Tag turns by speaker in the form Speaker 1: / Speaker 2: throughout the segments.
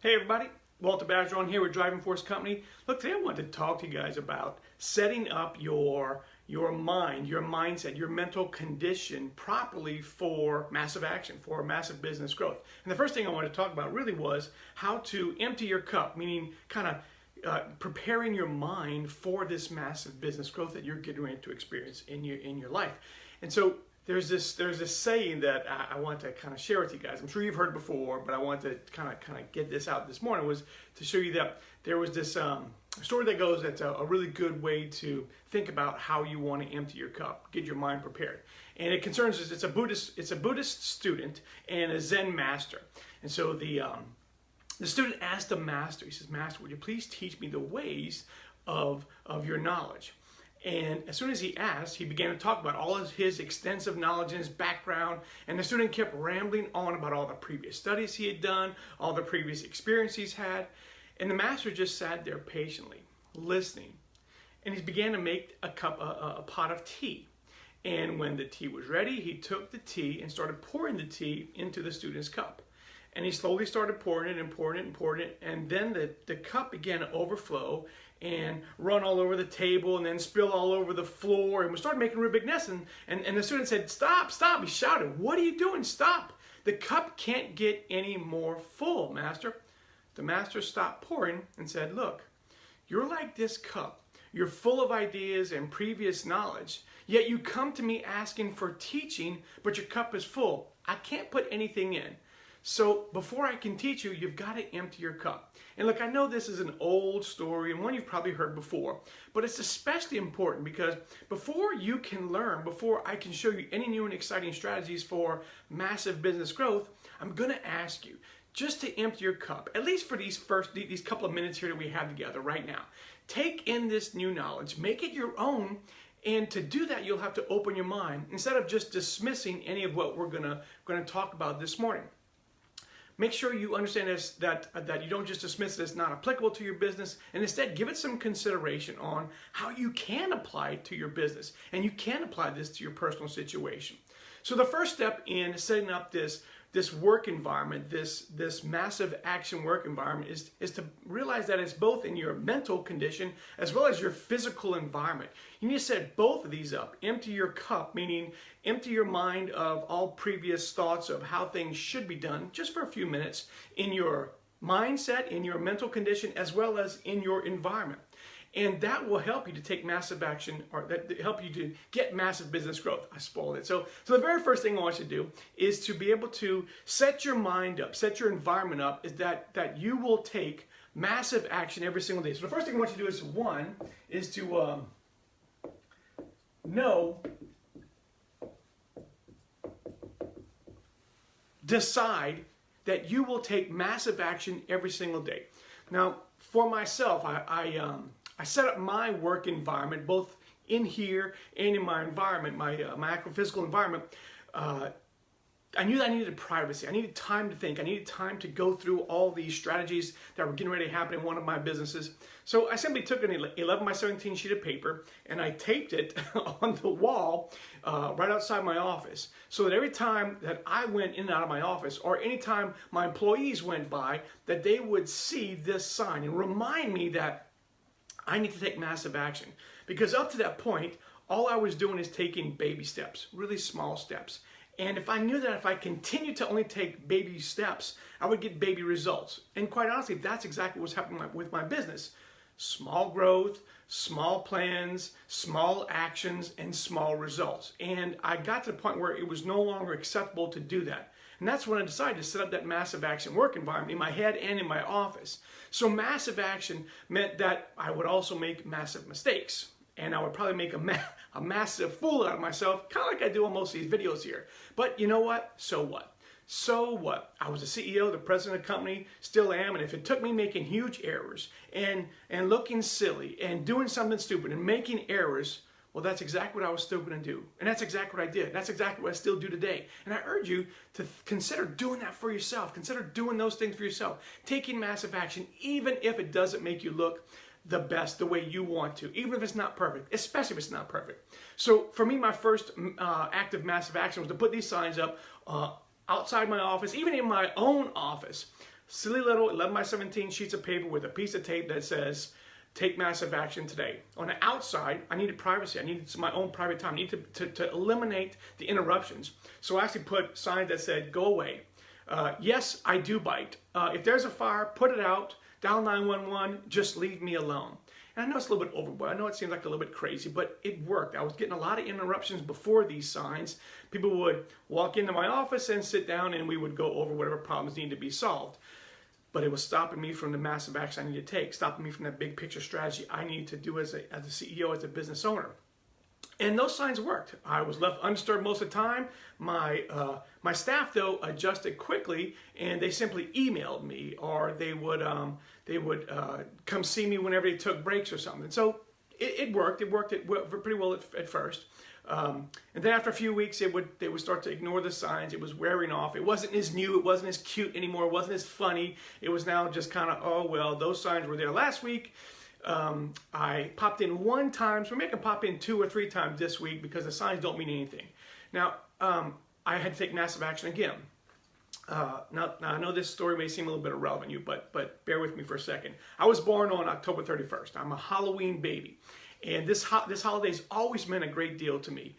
Speaker 1: Hey everybody, Walter Bergeron here with Driving Force Company. Look, today I wanted to talk to you guys about setting up your mind, your mindset, your mental condition properly for massive action, for massive business growth. And the first thing I wanted to talk about really was how to empty your cup, meaning kind of preparing your mind for this massive business growth that you're getting ready to experience in your life. And so there's this saying that I want to kind of share with you guys. I'm sure you've heard before, but I want to kind of get this out this morning, was to show you that there was this story that goes that's a really good way to think about how you want to empty your cup, get your mind prepared. And it concerns us. It's a Buddhist student and a Zen master. And so the student asked the master, he says, "Master, would you please teach me the ways of your knowledge?" And as soon as he asked, he began to talk about all of his extensive knowledge and his background. And the student kept rambling on about all the previous studies he had done, all the previous experience he's had. And the master just sat there patiently, listening. And he began to make a pot of tea. And when the tea was ready, he took the tea and started pouring the tea into the student's cup. And he slowly started pouring it and pouring it and pouring it. And then the cup began to overflow and run all over the table and then spill all over the floor. And we started making a real big mess. And the student said, "Stop, stop." He shouted, "What are you doing? Stop. The cup can't get any more full, master." The master stopped pouring and said, "Look, you're like this cup. You're full of ideas and previous knowledge, yet you come to me asking for teaching, but your cup is full. I can't put anything in. So before I can teach you, you've got to empty your cup." And look, I know this is an old story and one you've probably heard before, but it's especially important because before you can learn, before I can show you any new and exciting strategies for massive business growth, I'm going to ask you just to empty your cup, at least for these couple of minutes here that we have together right now. Take in this new knowledge, make it your own. And to do that, you'll have to open your mind instead of just dismissing any of what we're going to talk about this morning. Make sure you understand this, that you don't just dismiss it as not applicable to your business, and instead give it some consideration on how you can apply it to your business, and you can apply this to your personal situation. So the first step in setting up this work environment, this massive action work environment is to realize that it's both in your mental condition as well as your physical environment. You need to set both of these up. Empty your cup, meaning empty your mind of all previous thoughts of how things should be done just for a few minutes in your mindset, in your mental condition, as well as in your environment. And that will help you to take massive action, or that help you to get massive business growth. I spoiled it. So the very first thing I want you to do is to be able to set your mind up, set your environment up, is that you will take massive action every single day. So the first thing I want you to do is to decide that you will take massive action every single day. Now, for myself, I set up my work environment, both in here and in my environment, my actual physical environment. I knew that I needed privacy. I needed time to think. I needed time to go through all these strategies that were getting ready to happen in one of my businesses. So I simply took an 11 by 17 sheet of paper and I taped it on the wall right outside my office, so that every time that I went in and out of my office, or anytime my employees went by, that they would see this sign and remind me that I need to take massive action. Because up to that point, all I was doing is taking baby steps, really small steps. And if I knew that if I continued to only take baby steps, I would get baby results. And quite honestly, that's exactly what's happening with my business. Small growth, small plans, small actions, and small results. And I got to the point where it was no longer acceptable to do that. And that's when I decided to set up that massive action work environment in my head and in my office. So massive action meant that I would also make massive mistakes. And I would probably make a massive fool out of myself, kind of like I do on most of these videos here. But you know what? So what? So what? I was the CEO, the president of the company, still am, and if it took me making huge errors and looking silly and doing something stupid and making errors, well, that's exactly what I was still going to do. And that's exactly what I did. That's exactly what I still do today. And I urge you to consider doing that for yourself. Consider doing those things for yourself. Taking massive action, even if it doesn't make you look the best, the way you want to, even if it's not perfect, especially if it's not perfect. So for me, my first act of massive action was to put these signs up outside my office, even in my own office. silly little 11 by 17 sheets of paper with a piece of tape that says, take massive action today. On the outside, I needed privacy. I needed my own private time. I needed to eliminate the interruptions. So I actually put signs that said, go away. Yes, I do bite. If there's a fire, put it out. Dial 911, just leave me alone. And I know it's a little bit overboard. I know it seems like a little bit crazy, but it worked. I was getting a lot of interruptions before these signs. People would walk into my office and sit down, and we would go over whatever problems needed to be solved. But it was stopping me from the massive action I needed to take, stopping me from that big picture strategy I needed to do as a CEO, as a business owner. And those signs worked. I was left undisturbed most of the time. My staff, though, adjusted quickly, and they simply emailed me, or they would come see me whenever they took breaks or something. So it worked. It worked pretty well at first. And then after a few weeks, they would start to ignore the signs. It was wearing off. It wasn't as new. It wasn't as cute anymore. It wasn't as funny. It was now just kind of, oh, well, those signs were there last week. I popped in one time, so maybe I can pop in 2 or 3 times this week because the signs don't mean anything. Now, I had to take massive action again. Now I know this story may seem a little bit irrelevant to you, but bear with me for a second. I was born on October 31st. I'm a Halloween baby. And this holiday's always meant a great deal to me.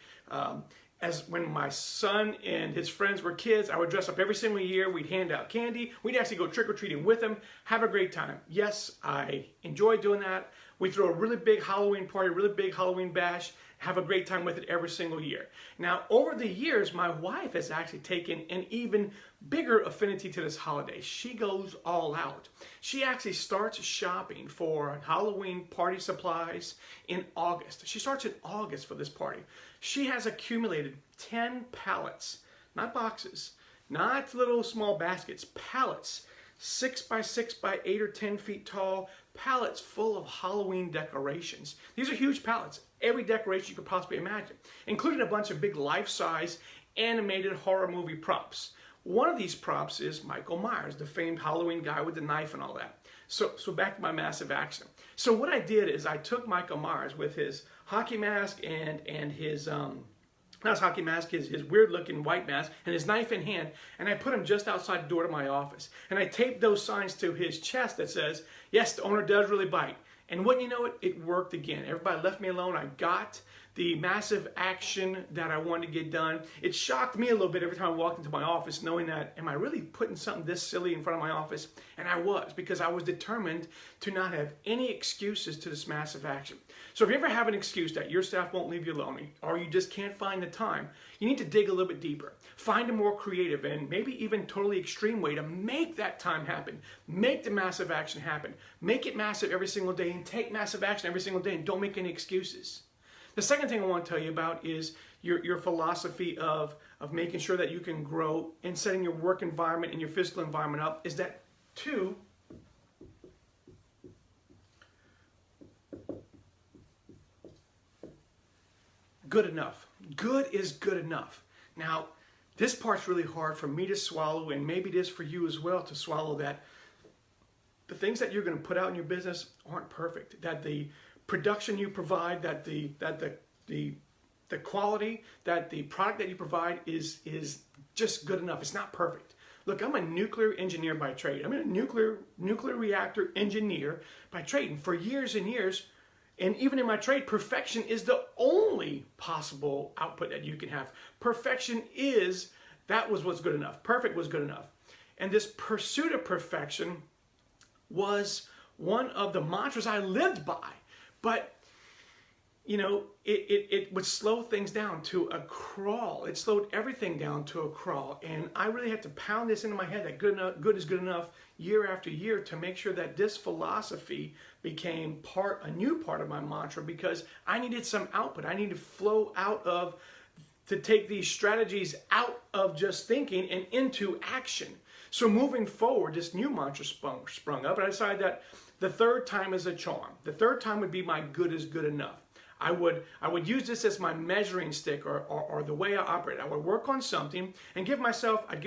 Speaker 1: As when my son and his friends were kids, I would dress up every single year. We'd hand out candy. We'd actually go trick-or-treating with them, have a great time. Yes, I enjoy doing that. We throw a really big Halloween party, a really big Halloween bash, have a great time with it every single year. Now, over the years, my wife has actually taken an even bigger affinity to this holiday. She goes all out. She actually starts shopping for Halloween party supplies in August. She starts in August for this party. She has accumulated 10 pallets, not boxes, not little small baskets, pallets, 6 by 6 by 8 or 10 feet tall, pallets full of Halloween decorations. These are huge pallets. Every decoration you could possibly imagine, including a bunch of big life-size animated horror movie props. One of these props is Michael Myers, the famed Halloween guy with the knife and all that. So back to my massive action. So what I did is I took Michael Myers with his hockey mask and his not his hockey mask, his weird-looking white mask, and his knife in hand, and I put him just outside the door to my office. And I taped those signs to his chest that says, yes, the owner does really bite. And wouldn't you know it, it worked again. Everybody left me alone. I got the massive action that I wanted to get done. It shocked me a little bit every time I walked into my office, knowing that, am I really putting something this silly in front of my office? And I was, because I was determined to not have any excuses to this massive action. So if you ever have an excuse that your staff won't leave you alone, or you just can't find the time, you need to dig a little bit deeper. Find a more creative and maybe even totally extreme way to make that time happen. Make the massive action happen. Make it massive every single day and take massive action every single day, and don't make any excuses. The second thing I want to tell you about is your philosophy of making sure that you can grow and setting your work environment and your physical environment up is that 2, good enough. Good is good enough. Now, this part's really hard for me to swallow, and maybe it is for you as well to swallow, that the things that you're going to put out in your business aren't perfect, that the production you provide, that the quality, that the product that you provide is just good enough. It's not perfect. Look, I'm a nuclear engineer by trade. I'm a nuclear reactor engineer by trade. And for years and years, and even in my trade, perfection is the only possible output that you can have. Perfection was what's good enough. Perfect was good enough. And this pursuit of perfection was one of the mantras I lived by. But, you know, it would slow things down to a crawl. It slowed everything down to a crawl. And I really had to pound this into my head that good is good enough year after year to make sure that this philosophy became a new part of my mantra, because I needed some output. I needed to flow to take these strategies out of just thinking and into action. So moving forward, this new mantra sprung up, and I decided that the third time is a charm. The third time would be my good is good enough. I would use this as my measuring stick or the way I operate. I would work on something and I'd give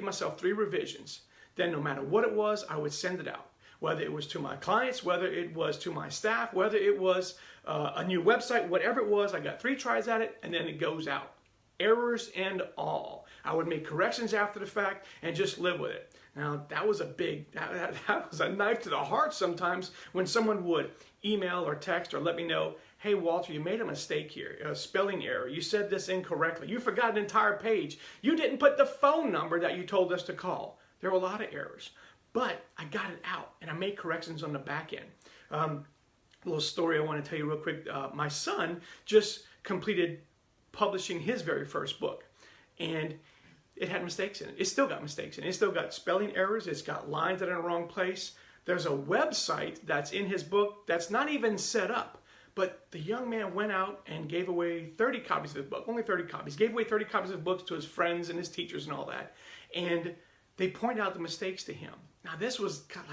Speaker 1: myself 3 revisions. Then no matter what it was, I would send it out. Whether it was to my clients, whether it was to my staff, whether it was a new website, whatever it was, I got 3 tries at it, and then it goes out. Errors and all. I would make corrections after the fact and just live with it. Now, that was that was a knife to the heart sometimes when someone would email or text or let me know, hey, Walter, you made a mistake here, a spelling error. You said this incorrectly. You forgot an entire page. You didn't put the phone number that you told us to call. There were a lot of errors, but I got it out and I made corrections on the back end. A little story I want to tell you real quick. My son just completed publishing his very first book, and it had mistakes in it. It still got mistakes in it. It still got spelling errors. It's got lines that are in the wrong place. There's a website that's in his book that's not even set up. But the young man went out and gave away 30 copies of the book, only 30 copies. Gave away 30 copies of books to his friends and his teachers and all that. And they point out the mistakes to him. Now this was, God,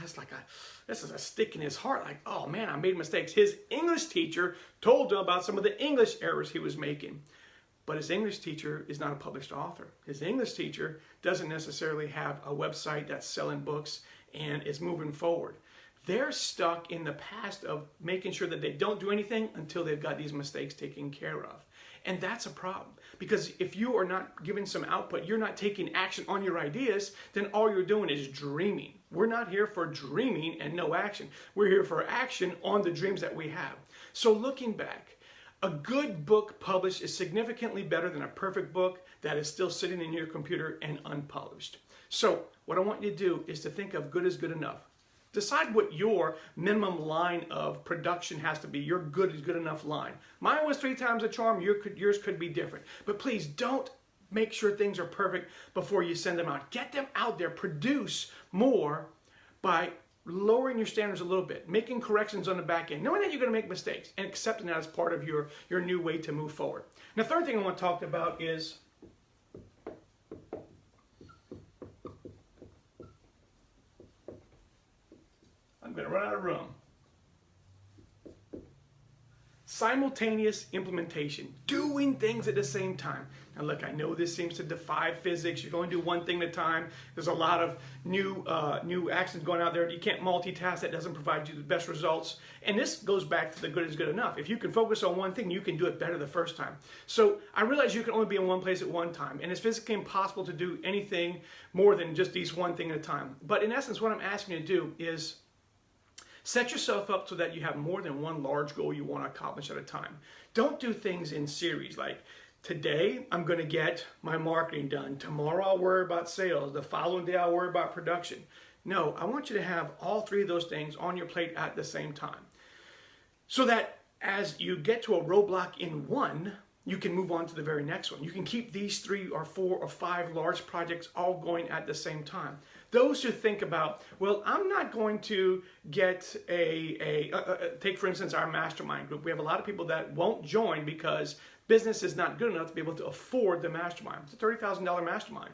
Speaker 1: this is a stick in his heart. Like, oh man, I made mistakes. His English teacher told him about some of the English errors he was making. But his English teacher is not a published author. His English teacher doesn't necessarily have a website that's selling books and is moving forward. They're stuck in the past of making sure that they don't do anything until they've got these mistakes taken care of. And that's a problem, because if you are not giving some output, you're not taking action on your ideas, then all you're doing is dreaming. We're not here for dreaming and no action. We're here for action on the dreams that we have. So looking back, a good book published is significantly better than a perfect book that is still sitting in your computer and unpublished. So what I want you to do is to think of good is good enough. Decide what your minimum line of production has to be, your good is good enough line. Mine was 3 times a charm, yours could be different. But please don't make sure things are perfect before you send them out. Get them out there, produce more by lowering your standards a little bit, making corrections on the back end, knowing that you're going to make mistakes, and accepting that as part of your new way to move forward. And the third thing I want to talk about is I'm going to run out of room. Simultaneous implementation, doing things at the same time. Now look, I know this seems to defy physics. You're going to do one thing at a time. There's a lot of new actions going out there. You can't multitask. That doesn't provide you the best results. And this goes back to the good is good enough. If you can focus on one thing, you can do it better the first time. So I realize you can only be in one place at one time, and it's physically impossible to do anything more than just these one thing at a time. But in essence, what I'm asking you to do is set yourself up so that you have more than one large goal you want to accomplish at a time. Don't do things in series like, today I'm going to get my marketing done. Tomorrow I'll worry about sales. The following day I'll worry about production. No, I want you to have all 3 of those things on your plate at the same time, so that as you get to a roadblock in one, you can move on to the very next one. You can keep these 3 or 4 or 5 large projects all going at the same time. Those who think about, well, I'm not going to get take for instance our mastermind group. We have a lot of people that won't join because business is not good enough to be able to afford the mastermind. It's a $30,000 mastermind.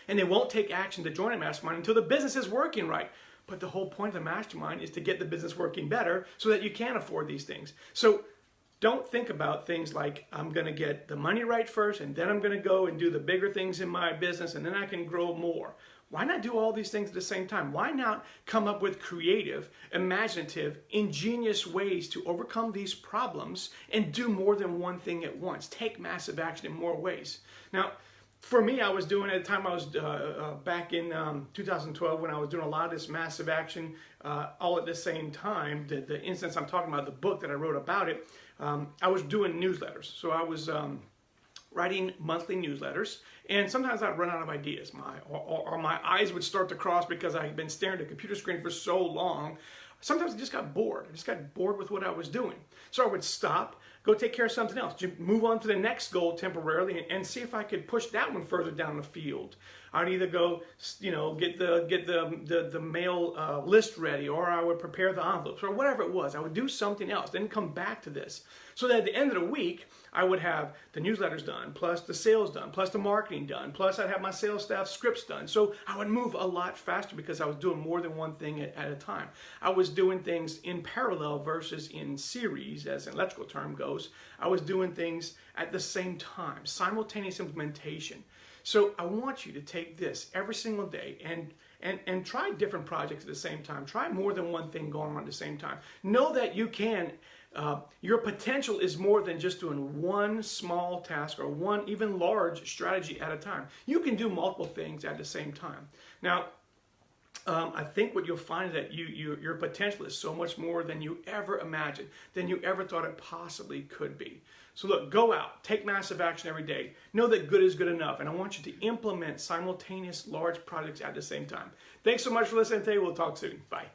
Speaker 1: And they won't take action to join a mastermind until the business is working right. But the whole point of the mastermind is to get the business working better so that you can afford these things. So don't think about things like, I'm going to get the money right first, and then I'm going to go and do the bigger things in my business, and then I can grow more. Why not do all these things at the same time? Why not come up with creative, imaginative, ingenious ways to overcome these problems and do more than one thing at once? Take massive action in more ways. Now, for me, I was doing, at the time I was back in 2012, when I was doing a lot of this massive action all at the same time, the instance I'm talking about, the book that I wrote about it, I was doing newsletters. So I was writing monthly newsletters, and sometimes I'd run out of ideas. Or my eyes would start to cross because I had been staring at a computer screen for so long. Sometimes I just got bored. I just got bored with what I was doing. So I would stop, go take care of something else, move on to the next goal temporarily, and see if I could push that one further down the field. I'd either go, get the mail list ready, or I would prepare the envelopes, or whatever it was. I would do something else, then come back to this. So that at the end of the week, I would have the newsletters done, plus the sales done, plus the marketing done, plus I'd have my sales staff scripts done. So I would move a lot faster because I was doing more than one thing at a time. I was doing things in parallel versus in series, as an electrical term goes. I was doing things at the same time, simultaneous implementation. So I want you to take this every single day and try different projects at the same time. Try more than one thing going on at the same time. Know that you can. Your potential is more than just doing one small task or one even large strategy at a time. You can do multiple things at the same time. Now, I think what you'll find is that your potential is so much more than you ever imagined, than you ever thought it possibly could be. So look, go out, take massive action every day. Know that good is good enough, and I want you to implement simultaneous large projects at the same time. Thanks so much for listening today. We'll talk soon. Bye.